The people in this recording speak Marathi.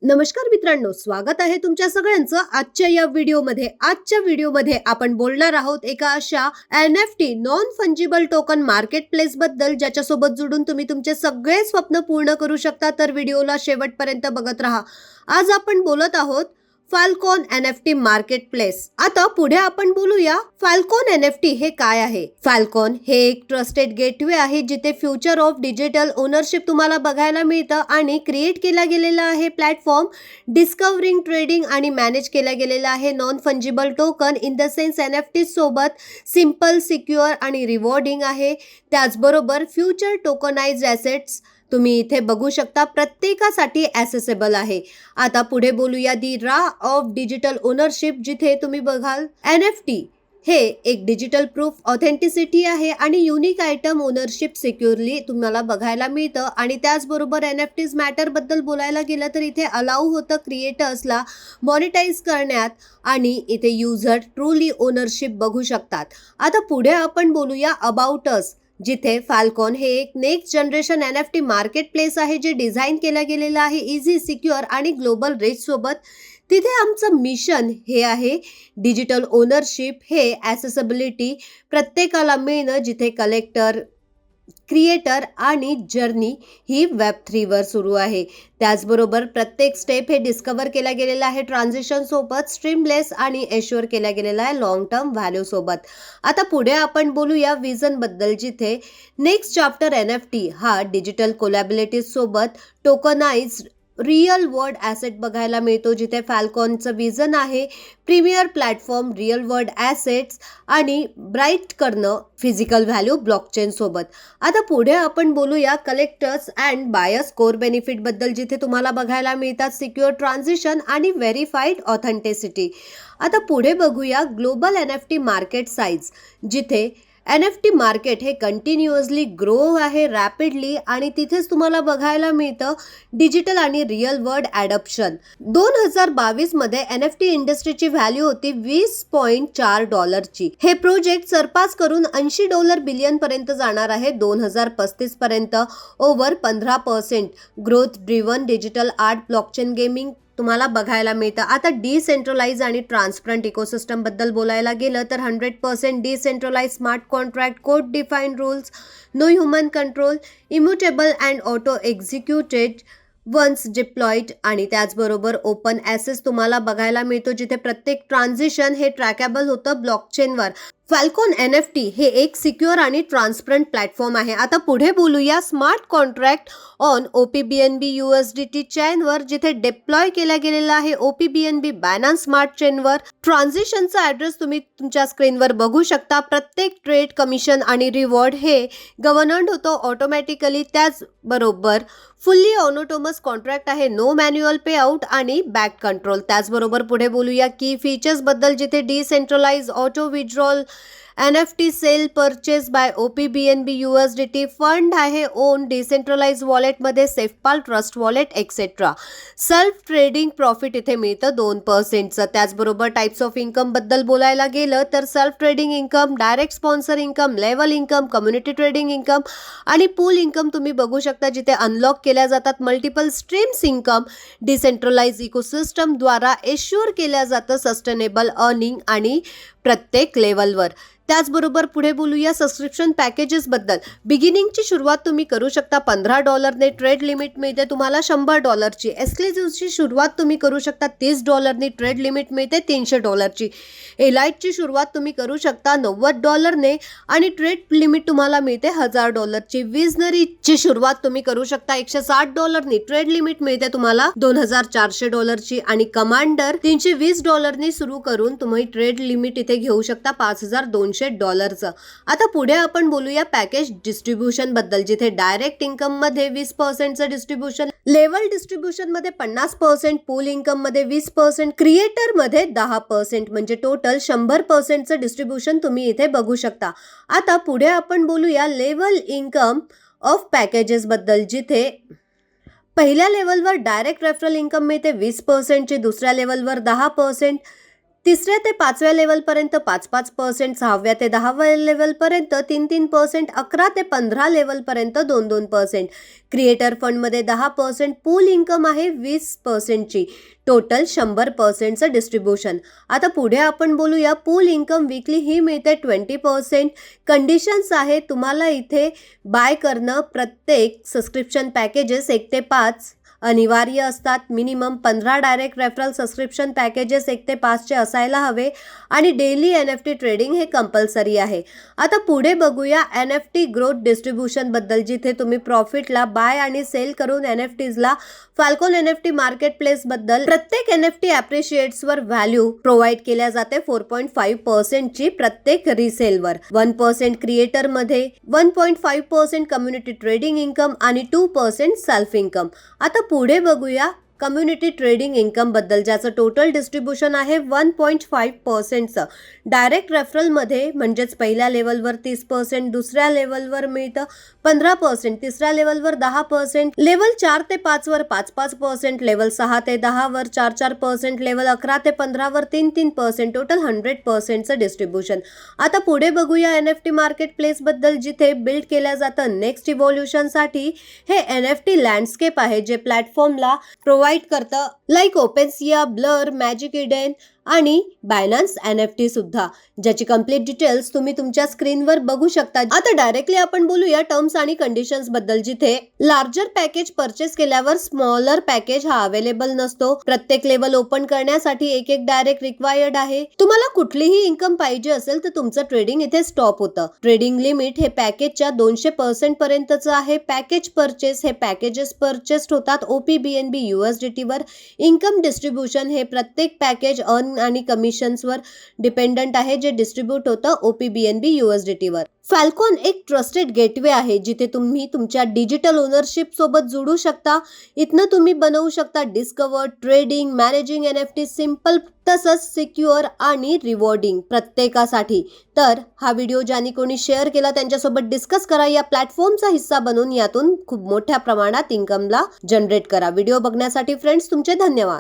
नमस्कार मित्रांनो, स्वागत आहे तुमच्या सगळ्यांचं आजच्या या व्हिडिओमध्ये. आजच्या व्हिडिओमध्ये आपण बोलणार आहोत एका अशा NFT non fungible token market place बद्दल, ज्याच्यासोबत जुडून तुम्ही तुमचे सगळे स्वप्न पूर्ण करू शकता. तर व्हिडिओला शेवटपर्यंत बघत राहा. आज आपण बोलत आहोत फाल्कॉन NFT मार्केट प्लेस. आता पुढे आपण बोलूया फाल्कॉन NFT हे काय आहे. फाल्कॉन हे एक ट्रस्टेड गेटवे आहे जिथे फ्युचर ऑफ डिजिटल ओनरशिप तुम्हाला बघायला मिळतं आणि क्रिएट केला गेलेला आहे प्लॅटफॉर्म डिस्कवरिंग, ट्रेडिंग आणि मॅनेज केला गेलेला आहे non fungible token in the sense NFT सोबत सिंपल, सिक्युअर आणि रिवॉर्डिंग आहे. त्याचबरोबर फ्युचर टोकनाइज्ड ॲसेट्स तुम्ही इथे बघू शकता, प्रत्येकासाठी ॲसेसेबल आहे. आता पुढे बोलूया दी रा ऑफ डिजिटल ओनरशिप, जिथे तुम्ही बघाल NFT हे एक डिजिटल प्रूफ ऑथेंटिसिटी आहे आणि युनिक आयटम ओनरशिप सिक्युअरली तुम्हाला बघायला मिळतं. आणि त्याचबरोबर NFTs मॅटर बद्दल बोलायला गेलं तर इथे अलाउ होतं क्रिएटर्सला मॉनिटाईज करण्यात आणि इथे युजर ट्रूली ओनरशिप बघू शकतात. आता पुढे आपण बोलूया अबाउट अस, जिथे फाल्कॉन हे एक next generation NFT market place आहे जे डिझाईन केलं गेलेलं आहे इझी, सिक्युअर आणि ग्लोबल रीच सोबत. तिथे आमचं मिशन हे आहे डिजिटल ओनरशिप हे ॲसेसिबिलिटी प्रत्येकाला मिळणं, जिथे कलेक्टर, क्रिएटर आणि जर्नी ही Web3 वर सुरू आहे. त्याचबरोबर प्रत्येक स्टेप हे डिस्कवर केला गेलेला आहे ट्रान्झिशन सोबत, स्ट्रीमलेस आणि एश्युअर केला गेलेला आहे लॉंग टर्म व्हॅल्यू सोबत. आता पुढे आपण बोलूया विजन बद्दल, जिथे नेक्स्ट चॅप्टर NFT हा डिजिटल कोलॅबिलिटीज सोबत टोकनाइज्ड रिअल वर्ल्ड ॲसेट बघायला मिळतो, जिथे फाल्कॉनचं विजन आहे premier platform, real world assets आणि ब्राईट करणं फिजिकल व्हॅल्यू ब्लॉकचेन सोबत. आता पुढे आपण बोलूया collectors and buyers core benefit बद्दल, जिथे तुम्हाला बघायला मिळतात सिक्युअर ट्रान्झिशन आणि व्हेरीफाईड ऑथेंटिसिटी. आता पुढे बघूया ग्लोबल NFT मार्केट साईज, जिथे NFT मार्केट हे कंटिन्युअसली ग्रो आहे रॅपिडली आणि तिथेच तुम्हाला बघायला मिळतं डिजिटल आणि रिअल वर्ल्ड ॲडॉप्शन. 2022 मध्ये NFT इंडस्ट्रीची व्हॅल्यू होती $20.4. हे प्रोजेक्ट सरपास करून $80 बिलियन पर्यंत जाणार आहे 2035 पर्यंत. Over 15% growth driven digital art, blockchain, gaming तुम्हाला बघायला मिळतं. आता डिसेंट्रलाइज आणि ट्रान्सपरंट इकोसिस्टम बद्दल बोलायला गेलं तर 100% decentralise smart contract, code defined rules, no human control, immutable and auto executed once deployed आणि त्याचबरोबर ओपन ॲसेस तुम्हाला बघायला मिळतो, जिथे प्रत्येक ट्रान्झिशन हे ट्रॅकेबल होतं ब्लॉकचेनवर. फाल्कॉन NFT हे एक सिक्युअर आणि ट्रान्सपरंट प्लॅटफॉर्म आहे. आता पुढे बोलूया smart contract on OPBNB USDT चेनवर, जिथे डिप्लॉय केला गेलेला आहे OPBNB बायनान्स स्मार्ट चेनवर. ट्रान्झिशनचा ॲड्रेस तुम्ही तुमच्या स्क्रीनवर बघू शकता. प्रत्येक ट्रेड, कमिशन आणि रिवॉर्ड हे गव्हर्नड होतो ऑटोमॅटिकली. त्याचबरोबर फुल्ली ऑनोटोमस कॉन्ट्रॅक्ट आहे, नो मॅन्युअल पे आउट आणि बॅक कंट्रोल. त्याचबरोबर पुढे बोलूया की फीचर्स बद्दल, जिथे decentralise auto withdrawal, NFT sale purchase by OPBNB USDT fund आहे ओन डिसेंट्रलाइज वॉलेटमध्ये, SafePal trust wallet etcetera. Self trading profit इथे मिळतं 2%चं. त्याचबरोबर टाइप्स ऑफ इन्कम बद्दल बोलायला गेलं तर self trading income, direct sponsor income, level income, community trading income आणि पूल इन्कम तुम्ही बघू शकता, जिथे अनलॉक केल्या जातात मल्टिपल स्ट्रीम्स इन्कम. डिसेंट्रलाइज इकोसिस्टमद्वारा एश्युअर केल्या जातं सस्टेनेबल अर्निंग आणि प्रत्येक लेवलवर. त्याचबरोबर पुढे बोलूया सबस्क्रिप्शन पॅकेजेस बद्दल. बिगिनिंगची सुरुवात तुम्ही करू शकता $15 ट्रेड लिमिट मिळते तुम्हाला $100. एक्सक्लुझिव्हची सुरुवात तुम्ही करू शकता $30 ट्रेड लिमिट मिळते $300. एलाइटची सुरुवात तुम्ही करू शकता $90 आणि ट्रेड लिमिट तुम्हाला मिळते $1000. विजनरीची सुरुवात तुम्ही करू शकता $160 ट्रेड लिमिट मिळते तुम्हाला $2400 आणि कमांडर $320 सुरू करून तुम्ही ट्रेड लिमिट इथे घेऊ शकता $5200. आता पुढे आपण बोलूया पॅकेज डिस्ट्रीब्युशन बद्दल, जिथे डायरेक्ट इन्कम मध्ये 20%चं डिस्ट्रीब्युशन, लेवल डिस्ट्रीब्युशन मध्ये 50%, पूल इन्कम मध्ये 20%, क्रिएटर मध्ये 10%, म्हणजे टोटल 100%चं डिस्ट्रीब्युशन तुम्ही इथे बघू शकता. आता पुढे आपण बोलूया लेवल इन्कम ऑफ पॅकेजेस बद्दल, जिथे पहिल्या लेवलवर डायरेक्ट रेफरल इन्कम मिळते 20%ची, दुसऱ्या लेवलवर 10%, तिसऱ्या ते 5व्या लेवल पर्यंत 5-5%, 6व्या ते 10व्या लेवल पर्यंत 3-3%, 11 ते 15 लेवल पर्यंत 2-2%. क्रिएटर फंड मध्ये 10%, पूल इन्कम आहे 20% ची, टोटल 100%चं डिस्ट्रीब्युशन. आता पुढे आपण बोलूया पूल इन्कम वीकली ही मिळते 20%. कंडिशन्स आहे तुम्हाला इथे बाय करणं प्रत्येक सबस्क्रिप्शन पॅकेजेस 1 ते 5 अनिवार्य असतात. Minimum 15 direct referral subscription packages 1 ते 5चे असायला हवे आणि डेली NFT ट्रेडिंग हे कंपल्सरी आहे. आता पुढे बघूया NFT ग्रोथ डिस्ट्रीब्युशन बद्दल, जिथे तुम्ही प्रॉफिटला बाय आणि सेल करून NFTजला फाल्कॉन NFT मार्केट प्लेस बद्दल प्रत्येक NFT ॲप्रिशिएट्सवर व्हॅल्यू प्रोव्हाइड केल्या जाते 4.5% ची प्रत्येक रिसेलवर. 1% क्रिएटर मध्ये, 1.5% कम्युनिटी ट्रेडिंग इन्कम आणि 2% सेल्फ इन्कम. आता पुढे बघूया कम्युनिटी ट्रेडिंग इन्कम बद्दल, ज्याचं टोटल डिस्ट्रीब्युशन आहे 1.5%चं. डायरेक्ट रेफरलमध्ये म्हणजेच पहिल्या लेवलवर 30%, दुसऱ्या लेवलवर मिळतं 15%, तिसऱ्या लेवलवर 10%, लेवल 4 ते 5 वर 5-5%, लेवल 6 ते 10 वर 4-4%, लेवल 11 ते 15 वर 3-3%, टोटल 100%चं डिस्ट्रीब्युशन. आता पुढे बघूया NFT मार्केट प्लेस बद्दल, जिथे बिल्ड केल्या जातं नेक्स्ट इव्होल्युशनसाठी हे NFT लँडस्केप आहे, जे प्लॅटफॉर्मला प्रोव्हाइड करतं, लाईक ओपेनसिया, ब्लर, मॅजिक इडेन आणि बायनान्स NFT सुद्धा, ज्याची कंप्लीट डिटेल्स तुम्ही तुमच्या स्क्रीनवर बघू शकता. आता डायरेक्टली आपण बोलूया टर्म्स आणि कंडिशन्स बद्दल, जिथे लार्जर पॅकेज परचेस केल्यावर स्मॉलर पॅकेज हा अवेलेबल नसतो. प्रत्येक लेवल ओपन करण्यासाठी एक डायरेक्ट रिक्वायर्ड आहे. तुम्हाला कुठलीही इन्कम पाहिजे असेल तर तुमचं ट्रेडिंग इथे स्टॉप होतं. ट्रेडिंग लिमिट हे पॅकेजच्या 200% पर्यंतचं आहे. पॅकेज परचेस हे पॅकेजेस परचेस्ड होतात OP/BNB USDT वर. इन्कम डिस्ट्रीब्युशन हे प्रत्येक पॅकेज अर्न आणि कमिशन्सवर डिपेंडंट आहे, जे डिस्ट्रीब्यूट होतं OP/BNB USDT वर. फाल्कॉन एक ट्रस्टेड गेटवे आहे, जिथे तुम्ही तुमच्या डिजिटल ओनरशिप सोबत जोडू शकता. इथनं तुम्ही बनवू शकता डिस्कवर, ट्रेडिंग, मॅनेजिंग NFT सिंपल, तसंच सिक्युअर आणि रिवॉर्डिंग प्रत्येकासाठी. तर हा व्हिडिओ ज्यांनी कोणी शेअर केला त्यांच्यासोबत डिस्कस करा. या प्लॅटफॉर्मचा हिस्सा बनून यातून खूप मोठ्या प्रमाणात इन्कमला जनरेट करा. व्हिडिओ बघण्यासाठी फ्रेंड्स तुमचे धन्यवाद.